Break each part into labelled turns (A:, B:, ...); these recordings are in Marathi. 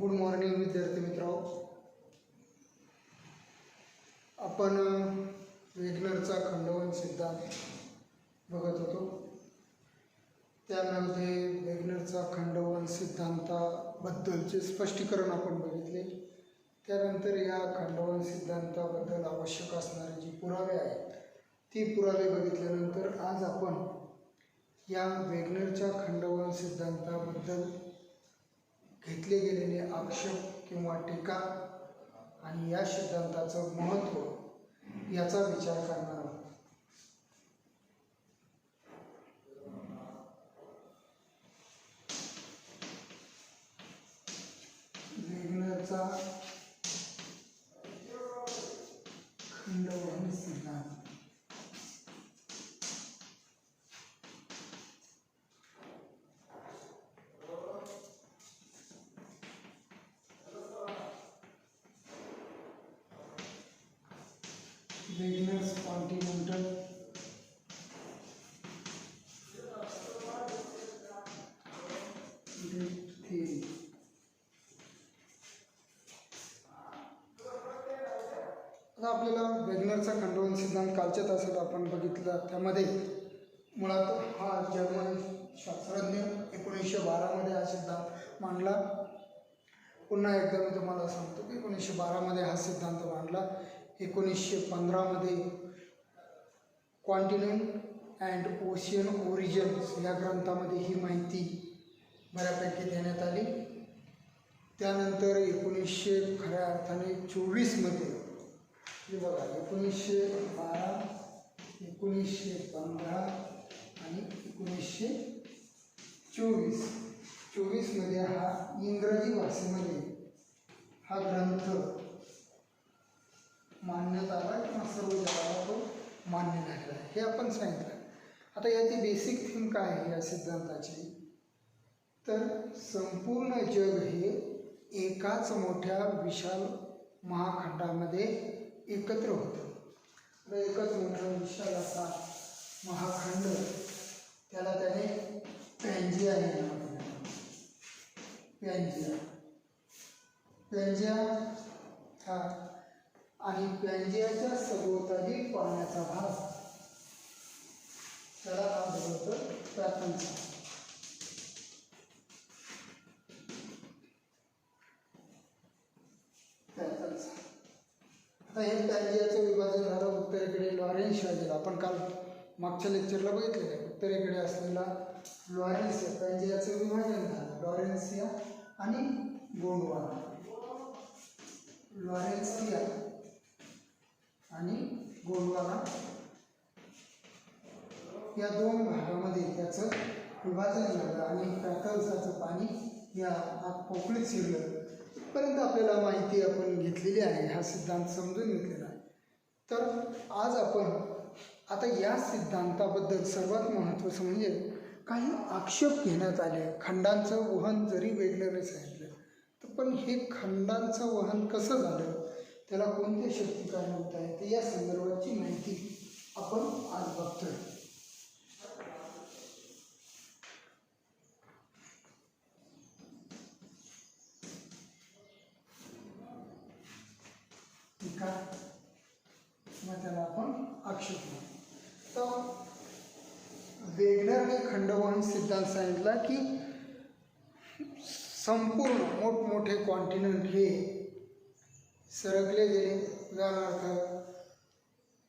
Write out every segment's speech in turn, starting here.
A: गुड मॉर्निंग विद्यार्थी मित्रांनो. आपण वेगनरचा खंडवन सिद्धांत बघत होतो. त्यामध्ये वेगनरचा खंडवन सिद्धांताबद्दलचे स्पष्टीकरण आपण बघितले. त्यानंतर या खंडवन सिद्धांताबद्दल आवश्यक असणारे जे पुरावे आहेत ती पुरावे बघितल्यानंतर आज आपण या वेगनरच्या खंडवन सिद्धांताबद्दल घेतले गेलेले आक्षेप किंवा टीका आणि या सिद्धांताचं महत्त्व याचा विचार करणार आहोत. वेगनरचा खंडवन सिद्धांत. वेगनर्स कॉन्टिनेंटल थेरी. आता आपल्याला वेगनरचा खंडवन सिद्धांत कालच्या तासात आपण बघितला. त्यामध्ये मुळात हा जर्मन शास्त्रज्ञ 1912 मध्ये हा सिद्धांत मांडला. पुन्हा एकदा मी तुम्हाला सांगतो की 1912 मध्ये हा सिद्धांत मांडला. 1915 मध्ये कॉन्टिनेंट अँड ओशियन ओरिजिन्स या ग्रंथामध्ये ही माहिती बऱ्यापैकी देण्यात आली. त्यानंतर 1924 मध्ये हे बघा 1912, 1915 आणि 1924 मध्ये हा इंग्रजी भाषेमध्ये हा ग्रंथ मान्यत आला किंवा सर्व जगाला तो मान्य झालेला आहे हे आपण सांगितलं. आता याची बेसिक थीम काय आहे या सिद्धांताची, तर संपूर्ण जग हे एकाच मोठ्या विशाल महाखंडामध्ये एकत्र होतं. तर एकच मोठा विशाल असा महाखंड, त्याला त्याने पॅन्जिया हे नाव दिलं. पॅन्जिया हा आणि पॅन्जियाच्या सभोवताली पाण्याचा भाग त्याला नाव दिलं होतं पॅथनचा. आता हे पॅन्जियाचं विभाजन झालं. उत्तरेकडे लॉरेन्शिया जिल्हा, आपण काल मागच्या लेक्चरला बघितलेलं आहे. उत्तरेकडे असलेला लॉरेन्सिया, पॅन्जियाचं विभाजन झालं लॉरेन्सिया आणि गोंडवाना. लॉरेन्सिया आणि गोंडवाना या दोन भागामध्ये त्याचं विभाजन झालं आणि पॅथलसाचं पाणी या पोकळीत शिरलं. पर्यंत आपल्याला माहिती आपण घेतलेली आहे, हा सिद्धांत समजून घेतलेला आहे. तर आज आपण आता या सिद्धांताबद्दल सर्वात महत्त्वाचं म्हणजे काही आक्षेप घेण्यात आले. खंडांचं वहन जरी वेगनरने सांगितलं तर पण हे खंडांचं वहन कसं झालं, त्याला कोणते शक्ती कारणीभूत आहेत ते या संदर्भाची माहिती आपण आज बघतोय. मग त्याला आपण आक्षेप घेऊ. तर वेगनरने खंडवहन सिद्धांत सांगितला की संपूर्ण मोठमोठे कॉन्टिनेंट हे सरकले गेले. उदाहरणार्थ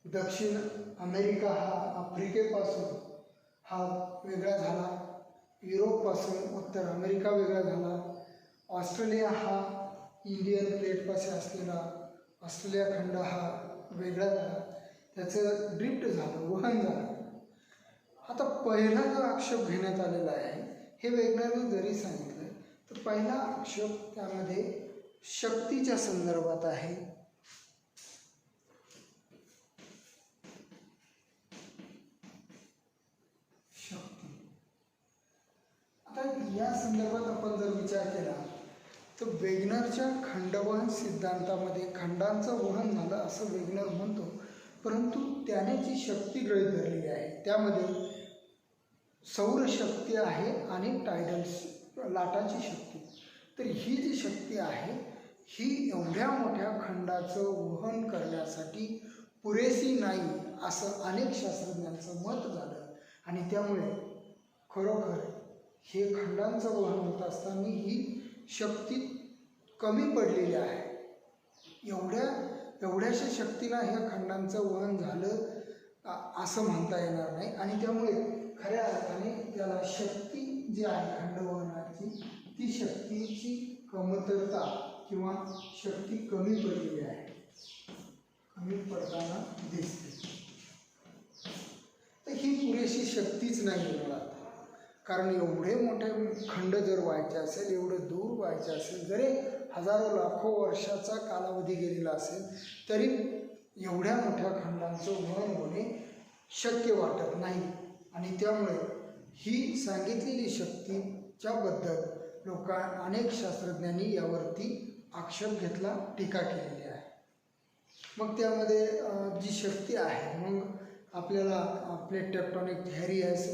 A: दक्षिण अमेरिका हा आफ्रिकेपासून हा वेगळा झाला. युरोपपासून उत्तर अमेरिका वेगळा झाला. ऑस्ट्रेलिया हा इंडियन प्लेटपाशी असलेला ऑस्ट्रेलिया खंड हा वेगळा झाला. त्याचं ड्रिफ्ट झालं, वहन झालं. आता पहिला जो आक्षेप घेण्यात आलेला आहे हे वेगनरने जरी सांगितलं तर पहिला आक्षेप त्यामध्ये शक्तीच्या संदर्भात आहे. शक्ती. आता या संदर्भात आपण जर विचार केला तर वेगनरच्या खंडवहन सिद्धांतामध्ये खंडांचं वहन झालं असं वेगनर म्हणतो, परंतु त्याने जी शक्ती गृहीत धरलेली आहे त्यामध्ये सौरशक्ती आहे आणि टायडल लाटाची शक्ती. तर ही जी शक्ती आहे ही एवढ्या मोठ्या खंडाचं वहन करण्यासाठी पुरेशी नाही असं अनेक शास्त्रज्ञांचं मत झालं. आणि त्यामुळे खरोखर हे खंडांचं वहन होत असताना ही शक्ती कमी पडलेली आहे. एवढ्याशा शक्तीला ह्या खंडांचं वहन झालं असं म्हणता येणार नाही. आणि त्यामुळे खऱ्या अर्थाने त्याला शक्ती जी आहे खंडवहनाची ती शक्तीची कमतरता किंवा शक्ती कमी पडलेली आहे, कमी पडताना दिसते. तर ही पुरेशी शक्तीच नाही मुळात. कारण एवढे मोठे खंड जर व्हायचे असेल, एवढं दूर व्हायचे असेल, जरी हजारो लाखो वर्षाचा कालावधी गेलेला असेल तरी एवढ्या मोठ्या खंडांचं वहन होणे शक्य वाटत नाही. आणि त्यामुळे ही सांगितलेली शक्तीच्याबद्दल अनेक शास्त्रज्ञांनी यावरती आक्षेप घेतला, टीका केलेली आहे. मग त्यामध्ये जी शक्ती आहे, मग आपल्याला प्लेट टेक्टोनिक, हॅरियस,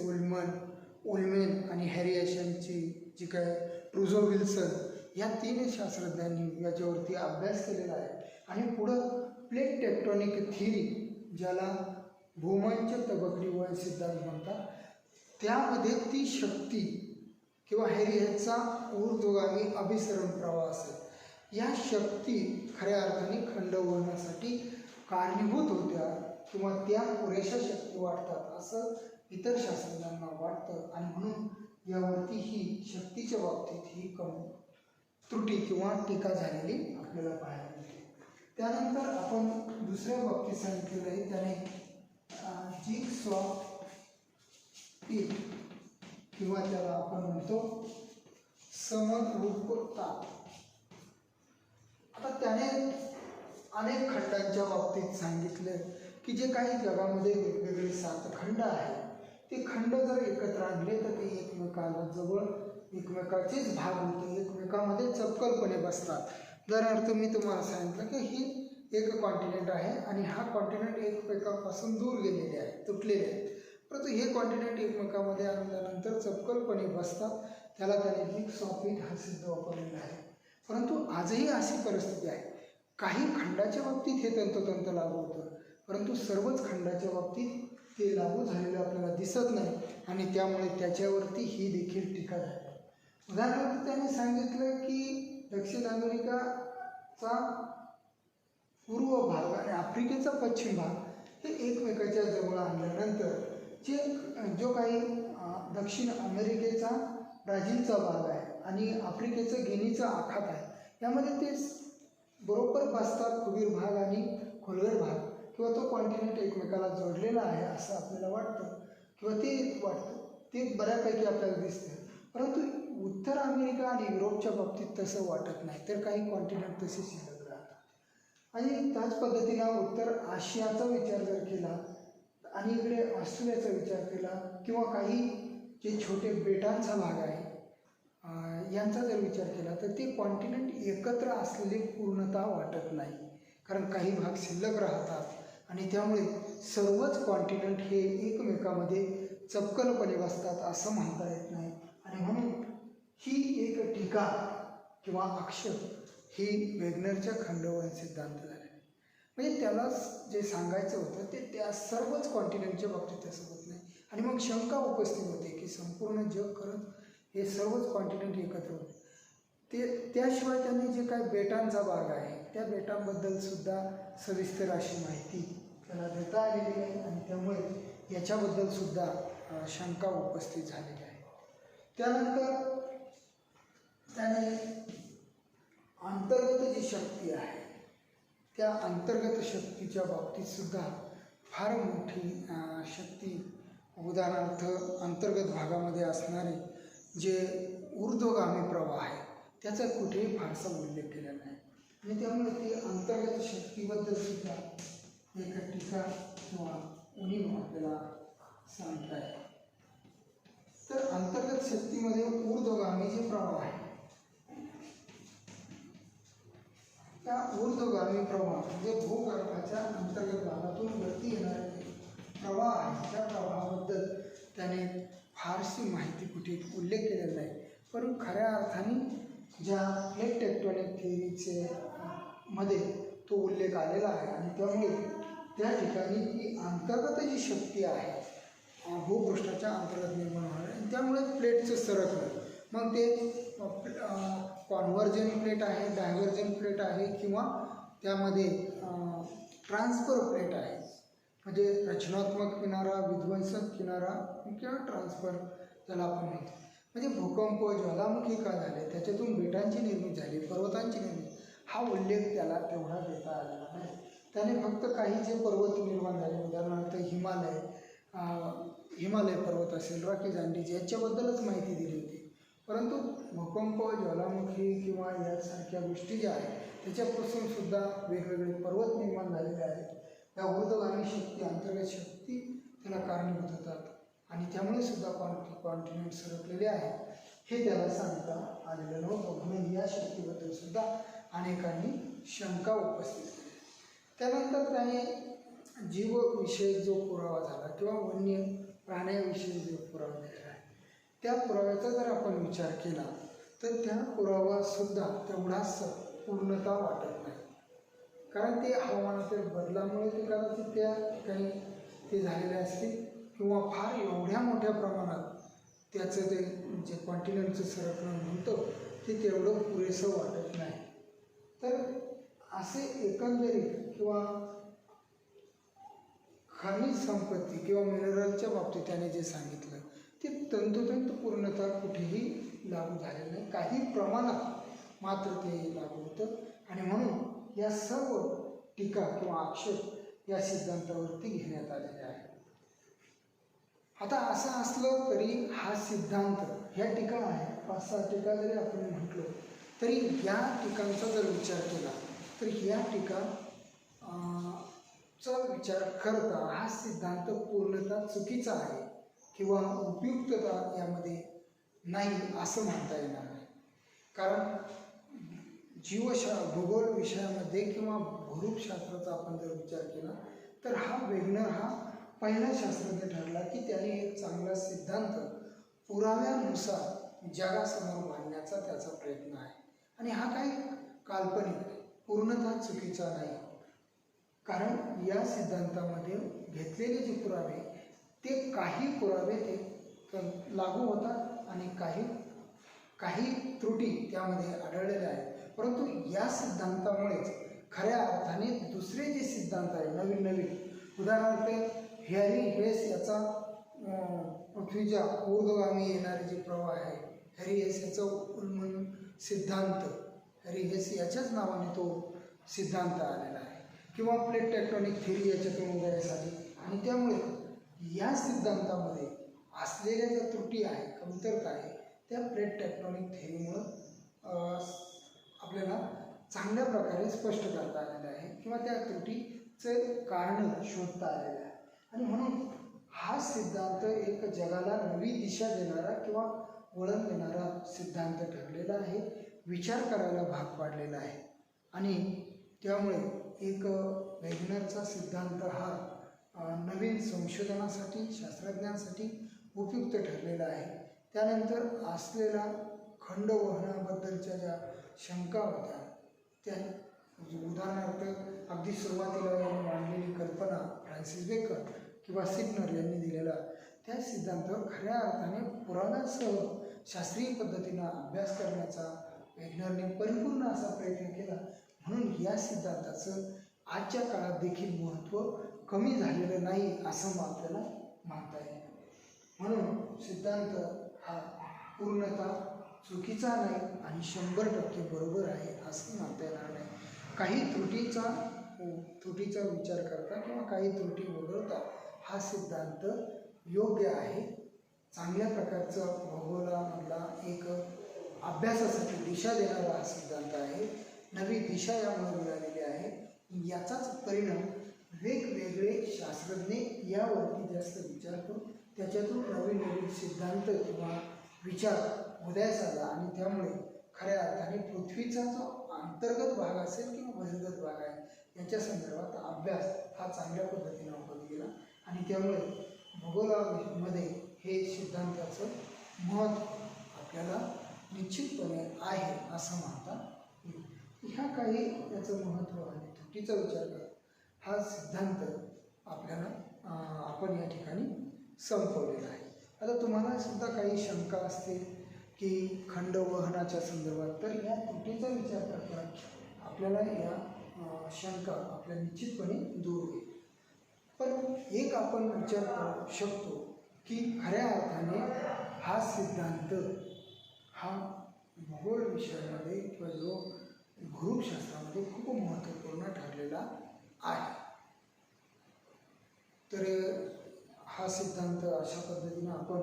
A: उल्मेन आणि हॅरिएशनची जी काय रुझो विल्सन या 3 शास्त्रज्ञांनी याच्यावरती अभ्यास केलेला आहे. आणि पुढं प्लेट टेक्टोनिक थिअरी, ज्याला भूमध्य तबकडी वळण सिद्धांत म्हणतात, त्यामध्ये ती शक्ती किंवा हॅरियसचा ऊर्ध्वगामी अभिसरण प्रवाह असेल, या शक्ती खऱ्या अर्थाने खंड वळणासाठी कारणीभूत होत्या किंवा त्या पुरेशा शक्ती वाटतात असं इतर शास्त्रज्ञांना वाटतं. आणि म्हणून यावरती ही शक्तीच्या बाबतीत ही त्रुटी किंवा टीका झालेली आपल्याला पाहायला मिळते. त्यानंतर आपण दुसऱ्या बाबतीत सांगितलेलं आहे, त्याने जिगसॉ पीठ किंवा त्याला आपण म्हणतो समरूपता. आता त्याने अनेक खंडांच्या बाबतीत सांगितलं की जे काही जगामध्ये वेगवेगळे 7 खंड आहेत, ते खंड जर एकत्र आणले तर ते एकमेकाला जवळ एकमेकाचेच भाग होते, एकमेकामध्ये चपकलपणे बसतात. उदाहरणार्थ मी तुम्हाला सांगितलं की ही एक कॉन्टिनेंट आहे आणि हा कॉन्टिनेंट एकमेकापासून दूर गेलेले आहे, तुटलेले आहेत, परंतु हे कॉन्टिनेंट एकमेकामध्ये आणल्यानंतर चपकलपणे बसतात. त्याला त्याने जिगसॉ पीठ हा सिद्ध वापरलेला आहे. परंतु आजही अशी परिस्थिती आहे, काही खंडाच्या बाबतीत हे तंतोतंत लागू होतं, परंतु सर्वच खंडाच्या बाबतीत ते लागू झालेलं आपल्याला दिसत नाही. आणि त्यामुळे त्याच्यावरती ही देखील टीका झाली. उदाहरणार्थ त्याने सांगितलं की दक्षिण अमेरिकाचा पूर्व भाग आणि आफ्रिकेचा पश्चिम भाग हे एकमेकाच्या जवळ आणल्यानंतर जो काही दक्षिण अमेरिकेचा ब्राझीलचा भाग आहे आणि आफ्रिकेचं गिनीचा आखात आहे, यामध्ये ते बरोबर बसतात. फुगीर भाग आणि खोलवर भाग किंवा तो कॉन्टिनेंट एकमेकाला जोडलेला आहे असं आपल्याला वाटतं किंवा ते बऱ्यापैकी आपल्याला दिसतं. परंतु उत्तर अमेरिका आणि युरोपच्या बाबतीत तसं वाटत नाही, तर काही कॉन्टिनेंट तसे शिल्लक राहतात. आणि त्याच पद्धतीनं उत्तर आशियाचा विचार जर केला आणि इकडे ऑस्ट्रेलियाचा विचार केला किंवा काही जे छोटे बेटांचा भाग आहे यांचा जर विचार केला तर ते कॉन्टिनेंट एकत्र असलेली पूर्णता वाटत नाही, कारण काही भाग शिल्लक राहतात आणि त्यामुळे सर्वच कॉन्टिनेंट हे एकमेकामध्ये चपकलपणे बसतात असं म्हणता येत नाही. आणि म्हणून ही एक टीका किंवा आक्षेप ही वेगनरच्या खंडवहन सिद्धांत झाले. म्हणजे त्याला जे सांगायचं होतं ते त्या सर्वच कॉन्टिनेंटच्या बाबतीत तसं होत नाही. आणि मग शंका उपस्थित होते की संपूर्ण जग खरंच हे सर्वच कॉन्टिनेंट एकत्र होते. त्याशिवाय त्यांनी जे काही बेटांचा भाग आहे त्या बेटांबद्दल सुद्धा सविस्तर अशी माहिती त्याला देता आलेली आहे आणि त्यामुळे याच्याबद्दल सुद्धा शंका उपस्थित झालेली आहे. त्यानंतर त्याने अंतर्गत जी शक्ती आहे त्या अंतर्गत शक्तीच्या बाबतीत सुद्धा फार मोठी शक्ती, उदाहरणार्थ अंतर्गत भागामध्ये असणारे जे ऊर्ध्वगामी प्रवाह आहे त्याचा कुठेही फारसा उल्लेख केला नाही. आणि त्यामुळे ते अंतर्गत शक्तीबद्दल सुद्धा एक टीका किंवा उणीव आपल्याला सांगता येते. तर अंतर्गत शक्तीमध्ये ऊर्ध्वगामी जे प्रवाह आहे त्या ऊर्ध्वगामी प्रवाह म्हणजे भूगर्भाच्या अंतर्गत भागातून वरती येणारे प्रवाह आहे त्या प्रवाहाबद्दल त्याने फारशी माहिती कुठे उल्लेख केलेला नाही. पण खऱ्या अर्थाने ज्या प्लेट टेक्टोनिक थिअरीचे मध्ये तो उल्लेख आलेला आहे. आणि त्यामुळे त्या ठिकाणी ही अंतर्गत जी शक्ती आहे भूपृष्ठाच्या अंतर्गत निर्माण होणार आणि त्यामुळे प्लेटचं सरकलं. मग ते कॉन्व्हर्जन प्लेट आहे, डायव्हर्जन प्लेट आहे किंवा त्यामध्ये ट्रान्सफर प्लेट आहे, म्हणजे रचनात्मक किनारा, विध्वंसक किनारा किंवा ट्रान्सफर त्याला आपण म्हणतो. म्हणजे भूकंप, ज्वालामुखी का झाले, त्याच्यातून बेटांची निर्मिती झाली, पर्वतांची निर्मिती, हा उल्लेख त्याला तेवढा देता आलेला नाही. त्याने फक्त काही जे पर्वत निर्माण झाले, उदाहरणार्थ हिमालय पर्वत असेल, रॉकी जांडीज, याच्याबद्दलच माहिती दिली होती. परंतु भूकंप, ज्वालामुखी किंवा यासारख्या गोष्टी ज्या आहेत त्याच्यापासून सुद्धा वेगवेगळे पर्वत निर्माण झालेले आहेत. त्या ऊर्ध्वगामी शक्ती, अंतर्गत शक्ती त्याला कारणीभूत होतात आणि त्यामुळे सुद्धा कॉन्टिनेंट सरकलेले आहेत हे त्याला सांगता आलेलं नव्हतं. म्हणून या शक्तीबद्दल सुद्धा अनेकांनी शंका उपस्थित केली. त्यानंतर त्याने जीवविषयक जो पुरावा झाला किंवा वन्य प्राण्याविषयी जो पुरावा दिलेला आहे, त्या पुराव्याचा जर आपण विचार केला तर त्या पुरावासुद्धा तेवढाच पूर्णता वाटत नाही. कारण ते हवामानातील बदलामुळे ते कदाचित त्या ठिकाणी ते झालेले असतील किंवा फार एवढ्या मोठ्या प्रमाणात त्याचं ते जे कॉन्टिनेंटचं सरकणं म्हणतं ते तेवढं पुरेसं वाटत नाही. तर असे एकंदरीत किंवा खनिज संपत्ती किंवा मिनरलच्या बाबतीत त्याने जे सांगितलं ते तंतोतंत पूर्णतः कुठेही लागू झालेलं नाही. काही प्रमाणात मात्र ते लागू होतं आणि म्हणून या सर्व टीका किंवा आक्षेप या सिद्धांतावरती घेण्यात आलेले आहे. आता असं असलं तरी हा सिद्धांत ह्या टीका आहे, 5-6 टीका जरी आपण म्हटलो तरी या टीकांचा जर विचार केला तर या टीका चा विचार करता हा सिद्धांत पूर्णतः चुकीचा आहे किंवा उपयुक्तता यामध्ये नाही असं म्हणता येणार नाही. कारण भूगोल विषयामध्ये किंवा भूरूपशास्त्राचा आपण जर विचार केला तर हा वेगनर हा पहिला शास्त्रज्ञ ठरला की त्याने एक चांगला सिद्धांत पुराव्यानुसार जगासमोर मांडण्याचा त्याचा प्रयत्न आहे. आणि हा काही काल्पनिक पूर्णतः चुकीचा नाही. कारण या सिद्धांतामध्ये घेतलेले जे पुरावे ते काही पुरावे ते लागू होतात आणि काही त्रुटी त्यामध्ये आढळलेल्या आहेत. परंतु या सिद्धांतामुळेच खऱ्या अर्थाने दुसरे जे सिद्धांत आहे नवीन उदाहरणार्थ हॅरी हेस याचा पृथ्वीच्या ऊर्ध्वगामी येणारे जे प्रवाह आहे, हॅरी हेस याचा उन्मूलन सिद्धांत, हॅरी हेस याच्याच नावाने तो सिद्धांत आलेला आहे किंवा प्लेट टेक्टोनिक थिअरी याच्यातून उदयास आली. आणि त्यामुळे या सिद्धांतामध्ये असलेल्या ज्या त्रुटी आहे, कमतरता आहे, त्या प्लेट टेक्टोनिक थिअरीमुळं आपल्याला चांगल्या प्रकारे स्पष्ट करता आलेलं आहे किंवा त्या त्रुटीचं कारण शोधता आलेलं आहे. आणि म्हणून हा सिद्धांत एक जगाला नवी दिशा देणारा किंवा वळण देणारा सिद्धांत ठरलेला आहे, विचार करायला भाग पाडलेला आहे. आणि त्यामुळे एक वेगनरचा सिद्धांत हा नवीन संशोधनासाठी, शास्त्रज्ञांसाठी उपयुक्त ठरलेला आहे. त्यानंतर असलेल्या खंडवहनाबद्दलच्या ज्या शंका होत्या त्या उदाहरणार्थ अगदी सुरुवातीला यांनी मांडलेली कल्पना फ्रान्सिस बेकन किंवा सिग्नर यांनी दिलेला त्या सिद्धांतावर खऱ्या अर्थाने पुराव्यासह शास्त्रीय पद्धतीनं अभ्यास करण्याचा वेगनरने परिपूर्ण असा प्रयत्न केला. म्हणून या सिद्धांताचं आजच्या काळात देखील महत्त्व कमी झालेलं नाही असं आपल्याला म्हणता येईल. म्हणून सिद्धांत हा पूर्णतः चुकीचा नाही आणि 100% बरोबर आहे असं म्हणता येणार नाही. काही त्रुटीचा विचार करता किंवा काही त्रुटी वगळता हा सिद्धांत योग्य आहे. चांगल्या प्रकारचा भूगोलामधला एक अभ्यासासाठी दिशा देणारा हा सिद्धांत आहे. नवी दिशा यामुळे मिळालेली आहे. याचाच परिणाम वेगवेगळे शास्त्रज्ञ यावरती जास्त विचार करून त्याच्यातून नवीन सिद्धांत किंवा विचार उदयास आला आणि त्यामुळे खऱ्या अर्थाने पृथ्वीचा जो अंतर्गत भाग असेल किंवा बहिर्गत भाग आहे याच्या संदर्भात अभ्यास हा चांगल्या पद्धतीने होत गेला. आणि त्यामुळे भूगोलामध्ये हे सिद्धांताचं महत्त्व आपल्याला निश्चितपणे आहे असं म्हणता येईल. ह्या काही याचं महत्त्व आणि त्रुटीचा विचार करा हा सिद्धांत आपल्याला आपण या ठिकाणी संपवलेला आहे. आता तुम्हाला सुद्धा काही शंका असतील की खंडवहनाच्या संदर्भात, तर या त्रुटीचा विचार करता आपल्याला या शंका आपल्या निश्चितपणे दूर होईल. पण एक आपण विचार करू शकतो की खऱ्या अर्थाने हा सिद्धांत हा भूगोल विषयामध्ये किंवा जो भूशास्त्रामध्ये खूप महत्त्वपूर्ण ठरलेला आहे. तर हा सिद्धांत अशा पद्धतीने आपण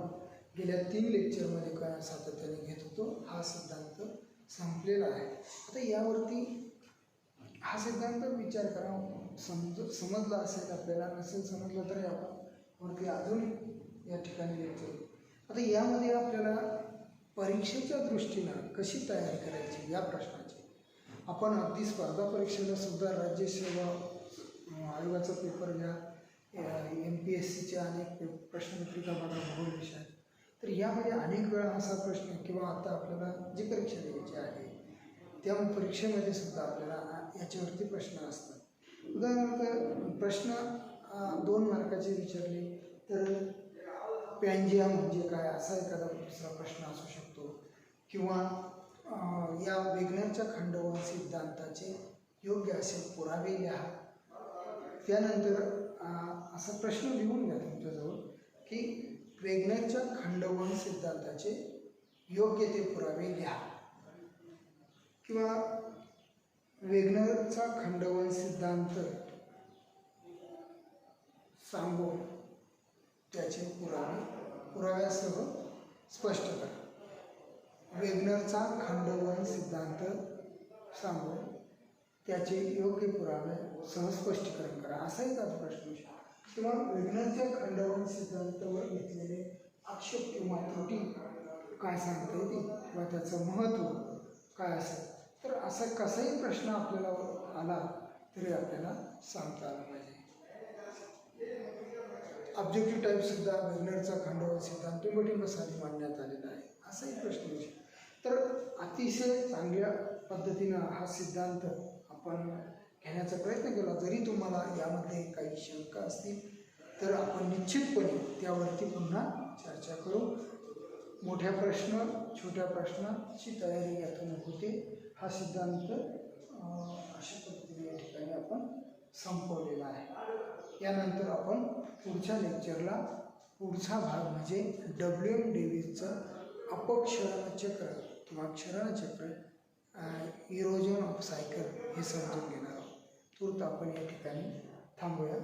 A: गेल्या 3 लेक्चरमध्ये काय सातत्याने घेत होतो. हा सिद्धांत संपलेला आहे. आता यावरती हा सिद्धांत विचार करा, समजला असेल आपल्याला, नसेल समजलं तरी आपण वरती अजून या ठिकाणी लेक्चर. आता यामध्ये आपल्याला परीक्षेच्या दृष्टीनं कशी तयारी करायची या प्रश्नाची आपण अगदी स्पर्धा परीक्षेला सुद्धा राज्यसेवा आयोगाचा पेपर घ्या, MPSCच्या अनेक प्रश्नपत्रिका बघा भूगोल विषयात, तर यामध्ये अनेक वेळा असा प्रश्न किंवा आता आपल्याला जी परीक्षा द्यायची आहे त्या परीक्षेमध्ये सुद्धा आपल्याला याच्यावरती प्रश्न असतात. उदाहरणार्थ प्रश्न 2 मार्काचे विचारले तर पॅन्जिया म्हणजे काय असा एखादा दुसरा प्रश्न असू शकतो, किंवा या वेगनरच्या खंडवहन सिद्धांताचे योग्य असे पुरावे लिहा. त्यानंतर असा प्रश्न लिहून घ्या तुमच्याजवळ की वेगनरच्या खंडवहन सिद्धांताचे योग्य ते पुरावे लिहा, किंवा वेगनरचा खंडवहन सिद्धांत सांगून त्याचे पुराव्यासह स्पष्ट करा. वेगनरचा खंडवहन सिद्धांत सांगून त्याचे योग्य पुराव्यासह स्पष्टीकरण करा, असा एक प्रश्न. किंवा वेगनरच्या खंडवहन सिद्धांतावर घेतलेले आक्षेप किंवा त्रुटी काय सांगता येतील किंवा त्याचं महत्त्व काय असेल, तर असा कसाही प्रश्न आपल्याला आला तरी आपल्याला सांगता आला पाहिजे. ऑब्जेक्टिव्ह टाईपसुद्धा वेगनरचा खंडवहन सिद्धांत टिंबटिंबसाठी मांडण्यात आलेला आहे, असाही प्रश्न येऊ शकतो. तर अतिशय चांगल्या पद्धतीनं हा सिद्धांत आपण घेण्याचा प्रयत्न केला. जरी तुम्हाला यामध्ये काही शंका असतील तर आपण निश्चितपणे त्यावरती पुन्हा चर्चा करू. मोठ्या प्रश्न छोट्या प्रश्नाची तयारी यातून होते. हा सिद्धांत अशा पद्धतीने या ठिकाणी आपण संपवलेला आहे. यानंतर आपण पुढच्या लेक्चरला पुढचा भाग म्हणजे WM डेव्हिसचं अपक्षरण चक्र किंवा क्षरण चक्र, इरोजन ऑफ सायकल हे समजून घेणार आहोत. तूर्त आपण या ठिकाणी थांबूया.